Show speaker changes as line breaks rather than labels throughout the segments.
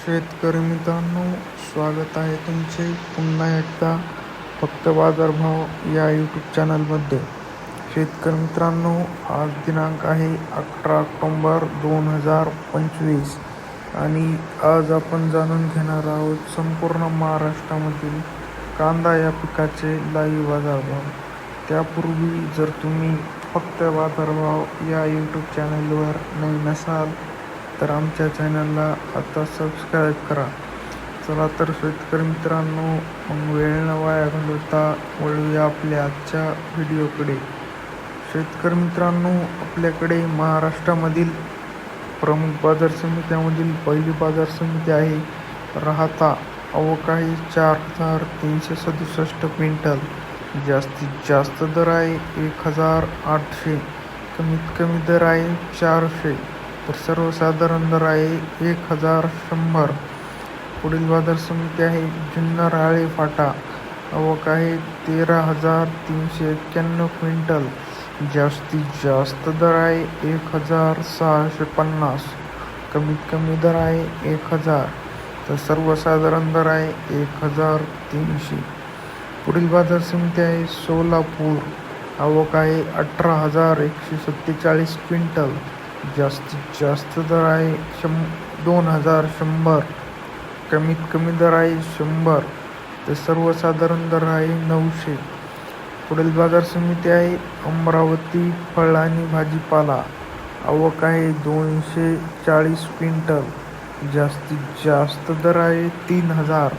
शेतकरी मित्रांनो, स्वागत आहे तुमचे पुन्हा एकदा फक्त बाजारभाव या यूट्यूब चॅनलमध्ये. शेतकरी मित्रांनो, आज दिनांक आहे 18 ऑक्टोंबर 2025 आणि आज आपण जाणून घेणार आहोत संपूर्ण महाराष्ट्रामधील कांदा या पिकाचे लाईव्ह बाजारभाव. त्यापूर्वी जर तुम्ही फक्त बाजारभाव या यूट्यूब चॅनलवर नवीन नसाल तर आमच्या चॅनलला आता सबस्क्राईब करा. चला तर शेतकरी मित्रांनो, मग वेळ न वाया घालवता वळूया आपल्या आजच्या व्हिडिओकडे. शेतकरी मित्रांनो, आपल्याकडे महाराष्ट्रामधील प्रमुख बाजार समित्यामधील पहिली बाजार समिती आहे राहाता. आवक आहे 4,367 क्विंटल. जास्तीत जास्त दर आहे 1,800. कमीत कमी दर आहे 400. तर सर्वसाधारण दर आहे 1,100. पुढील बाजार समिती आहे जुन्नर आळे फाटा. आवक आहे 13,391 क्विंटल. जास्तीत जास्त दर आहे 1,650. कमीत कमी दर आहे 1,000. तर सर्वसाधारण दर आहे 1,300. पुढील बाजार समिती आहे सोलापूर. आवक आहे 18,147 क्विंटल. जास्तीत जास्त दर आहे 2,100. कमीत कमी दर आहे 100. तर सर्वसाधारण दर आहे 900. पुढील बाजार समिती आहे अमरावती फळ आणि भाजीपाला. आवक आहे 240 क्विंटल. जास्तीत जास्त दर आहे 3,000.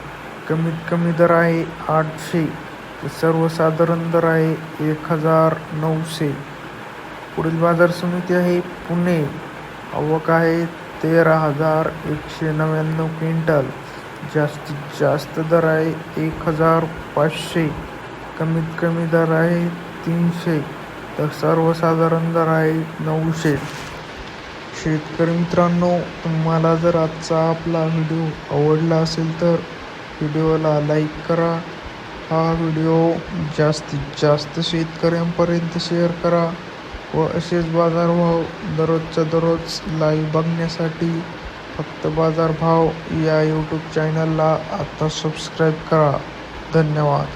कमीत कमी दर आहे 800. तर सर्वसाधारण दर आहे 1,900. पुढील बाजार समिती आहे पुणे. आवक आहे 13,199 क्विंटल. जास्तीत जास्त दर आहे 1,500. कमीत कमी दर आहे 300. तर सर्वसाधारण दर आहे 900. शेतकरी मित्रांनो, तुम्हाला जर आजचा आपला व्हिडिओ आवडला असेल तर व्हिडिओला लाईक करा. हा व्हिडिओ जास्तीत जास्त शेतकऱ्यांपर्यंत शेअर करा व असेच बाजारभाव दररोजच्या दररोज लाईव्ह बघण्यासाठी फक्त बाजारभाव या यूट्यूब चॅनलला आता सबस्क्राईब करा. धन्यवाद.